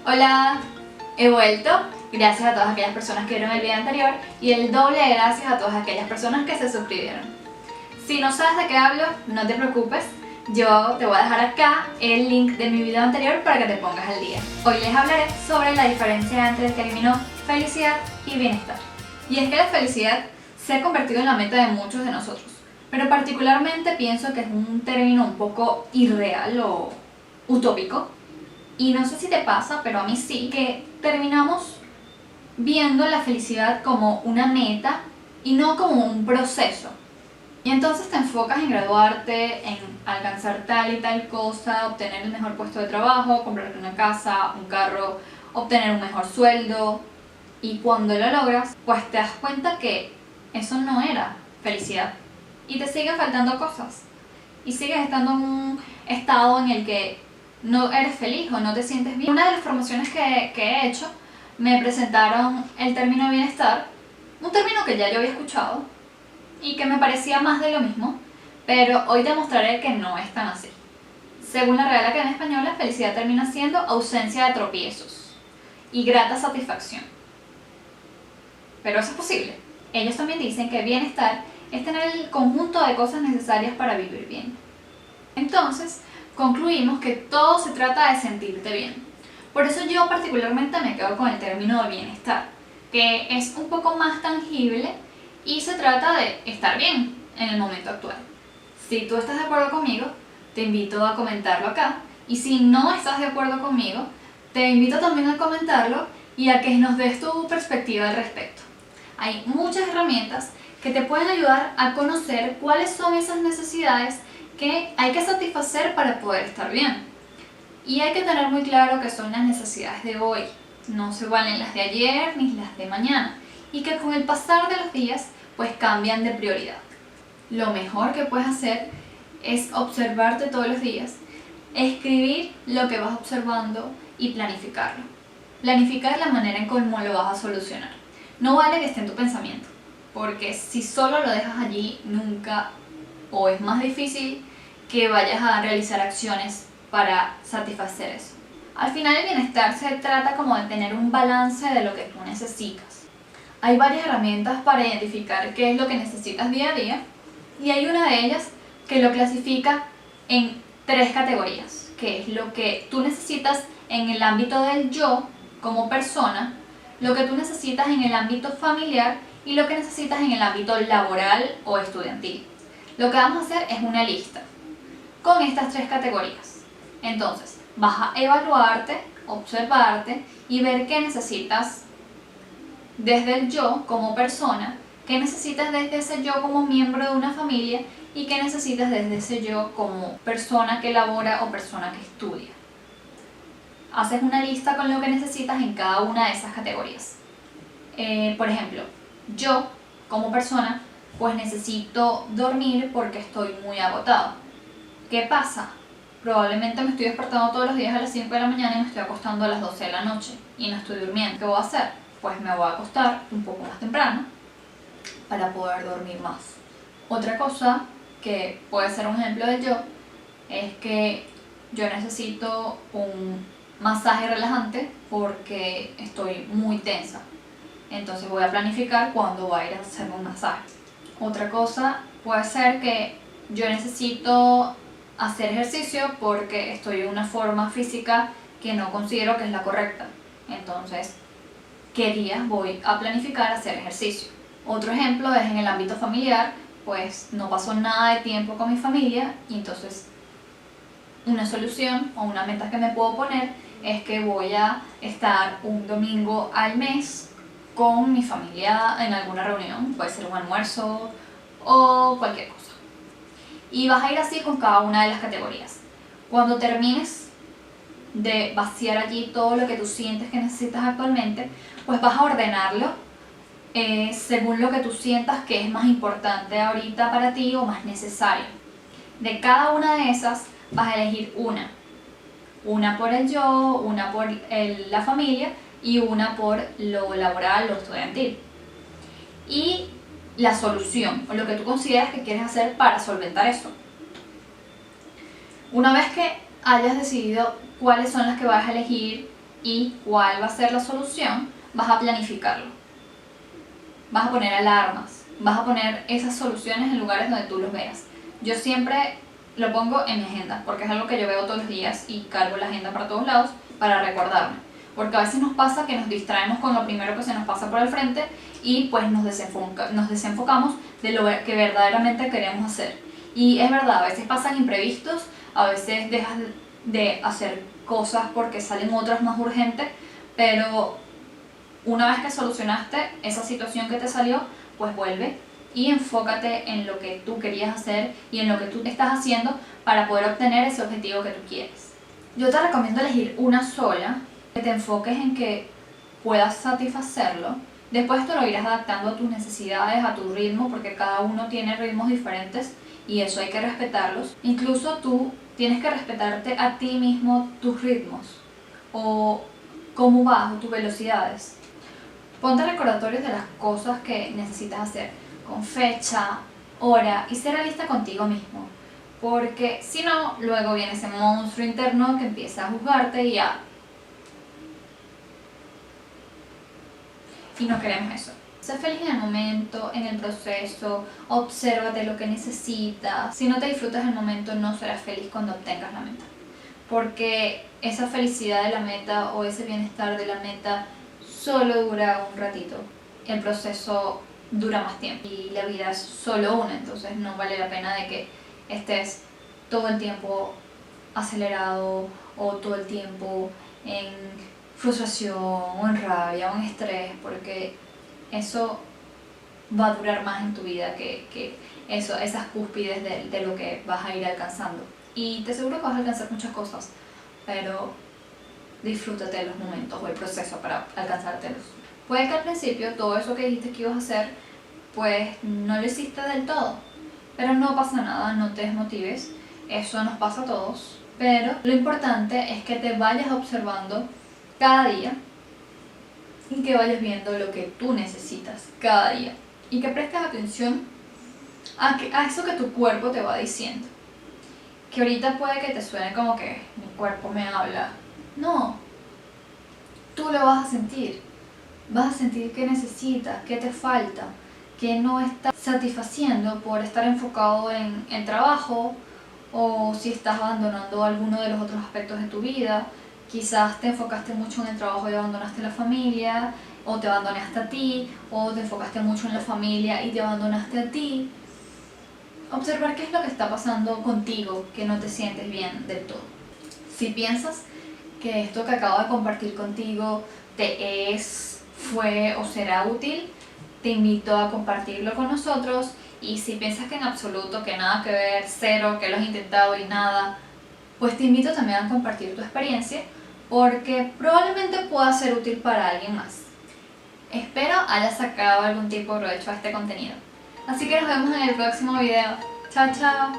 Hola, he vuelto. Gracias a todas aquellas personas que vieron el video anterior y el doble de gracias a todas aquellas personas que se suscribieron. Si no sabes de qué hablo, no te preocupes. Yo te voy a dejar acá el link de mi video anterior para que te pongas al día. Hoy les hablaré sobre la diferencia entre el término felicidad y bienestar. Y es que la felicidad se ha convertido en la meta de muchos de nosotros, pero particularmente pienso que es un término un poco irreal o utópico. Y no sé si te pasa, pero a mí sí, que terminamos viendo la felicidad como una meta y no como un proceso. Y entonces te enfocas en graduarte, en alcanzar tal y tal cosa, obtener el mejor puesto de trabajo, comprarte una casa, un carro, obtener un mejor sueldo. Y cuando lo logras, pues te das cuenta que eso no era felicidad. Y te siguen faltando cosas. Y sigues estando en un estado en el que no eres feliz o no te sientes bien. Una de las promociones que he hecho me presentaron el término bienestar, un término que ya yo había escuchado y que me parecía más de lo mismo, pero hoy te mostraré que no es tan así. Según la Real Academia Española, felicidad termina siendo ausencia de tropiezos y grata satisfacción. Pero eso es posible. Ellos también dicen que bienestar es tener el conjunto de cosas necesarias para vivir bien. Entonces, concluimos que todo se trata de sentirte bien. Por eso yo particularmente me quedo con el término de bienestar, que es un poco más tangible y se trata de estar bien en el momento actual. Si tú estás de acuerdo conmigo, te invito a comentarlo acá, y si no estás de acuerdo conmigo, te invito también a comentarlo y a que nos des tu perspectiva al respecto. Hay muchas herramientas que te pueden ayudar a conocer cuáles son esas necesidades que hay que satisfacer para poder estar bien. Y hay que tener muy claro que son las necesidades de hoy, no se valen las de ayer ni las de mañana, y que con el pasar de los días pues cambian de prioridad. Lo mejor que puedes hacer es observarte todos los días, escribir lo que vas observando y planificarlo. Planificar la manera en cómo lo vas a solucionar. No vale que esté en tu pensamiento, porque si solo lo dejas allí, nunca o es más difícil que vayas a realizar acciones para satisfacer eso. Al final el bienestar se trata como de tener un balance de lo que tú necesitas. Hay varias herramientas para identificar qué es lo que necesitas día a día, y hay una de ellas que lo clasifica en 3 categorías, que es lo que tú necesitas en el ámbito del yo como persona, lo que tú necesitas en el ámbito familiar y lo que necesitas en el ámbito laboral o estudiantil. Lo que vamos a hacer es una lista con estas 3 categorías. Entonces, vas a evaluarte, observarte y ver qué necesitas desde el yo como persona, qué necesitas desde ese yo como miembro de una familia y qué necesitas desde ese yo como persona que labora o persona que estudia. Haces una lista con lo que necesitas en cada una de esas categorías. Por ejemplo, yo como persona pues necesito dormir porque estoy muy agotado. ¿Qué pasa? Probablemente me estoy despertando todos los días a las 5 de la mañana y me estoy acostando a las 12 de la noche y no estoy durmiendo. ¿Qué voy a hacer? Pues me voy a acostar un poco más temprano para poder dormir más. Otra cosa que puede ser un ejemplo de yo es que yo necesito un masaje relajante porque estoy muy tensa. Entonces voy a planificar cuándo voy a ir a hacerme un masaje. Otra cosa puede ser que yo necesito hacer ejercicio porque estoy en una forma física que no considero que es la correcta. Entonces, ¿qué días voy a planificar hacer ejercicio? Otro ejemplo es en el ámbito familiar, pues no paso nada de tiempo con mi familia y entonces una solución o una meta que me puedo poner es que voy a estar un domingo al mes con mi familia en alguna reunión, puede ser un almuerzo o cualquier cosa. Y vas a ir así con cada una de las categorías. Cuando termines de vaciar allí todo lo que tú sientes que necesitas actualmente, pues vas a ordenarlo según lo que tú sientas que es más importante ahorita para ti o más necesario. De cada una de esas vas a elegir una por el yo, una por la familia y una por lo laboral o estudiantil. Y la solución o lo que tú consideras que quieres hacer para solventar eso. Una vez que hayas decidido cuáles son las que vas a elegir y cuál va a ser la solución, vas a planificarlo. Vas a poner alarmas, vas a poner esas soluciones en lugares donde tú los veas. Yo siempre lo pongo en mi agenda, porque es algo que yo veo todos los días y cargo la agenda para todos lados para recordarme. Porque a veces nos pasa que nos distraemos con lo primero que se nos pasa por el frente y pues nos desenfocamos de lo que verdaderamente queremos hacer. Y es verdad, a veces pasan imprevistos, a veces dejas de hacer cosas porque salen otras más urgentes, pero una vez que solucionaste esa situación que te salió, pues vuelve y enfócate en lo que tú querías hacer y en lo que tú estás haciendo para poder obtener ese objetivo que tú quieres. Yo te recomiendo elegir una sola, que te enfoques en que puedas satisfacerlo. Después te lo irás adaptando a tus necesidades, a tu ritmo, porque cada uno tiene ritmos diferentes y eso hay que respetarlos. Incluso tú tienes que respetarte a ti mismo tus ritmos o cómo vas o tus velocidades. Ponte recordatorios de las cosas que necesitas hacer, con fecha, hora y ser realista contigo mismo. Porque si no, luego viene ese monstruo interno que empieza a juzgarte y no queremos eso. Sé feliz en el momento, en el proceso, obsérvate lo que necesitas. Si no te disfrutas el momento, no serás feliz cuando obtengas la meta. Porque esa felicidad de la meta o ese bienestar de la meta solo dura un ratito. El proceso dura más tiempo y la vida es solo una, entonces no vale la pena de que estés todo el tiempo acelerado o todo el tiempo en frustración o en rabia o en estrés, porque eso va a durar más en tu vida que esas cúspides de lo que vas a ir alcanzando. Y te aseguro que vas a alcanzar muchas cosas, pero disfrútate de los momentos o el proceso para alcanzártelos. Puede que al principio todo eso que dijiste que ibas a hacer, pues no lo hiciste del todo, pero no pasa nada, no te desmotives, eso nos pasa a todos. Pero lo importante es que te vayas observando cada día y que vayas viendo lo que tú necesitas cada día y que prestes atención a eso que tu cuerpo te va diciendo. Que ahorita puede que te suene como que mi cuerpo me habla. No, tú lo vas a sentir que necesitas, que te falta, que no estás satisfaciendo por estar enfocado en el trabajo o si estás abandonando alguno de los otros aspectos de tu vida. Quizás te enfocaste mucho en el trabajo y abandonaste la familia, o te abandonaste a ti, o te enfocaste mucho en la familia y te abandonaste a ti. Observar qué es lo que está pasando contigo, que no te sientes bien del todo. Si piensas que esto que acabo de compartir contigo fue o será útil, te invito a compartirlo con nosotros. Y si piensas que en absoluto, que nada que ver, cero, que lo has intentado y nada, pues te invito también a compartir tu experiencia, porque probablemente pueda ser útil para alguien más. Espero hayas sacado algún tipo de provecho a este contenido. Así que nos vemos en el próximo video. Chao, chao.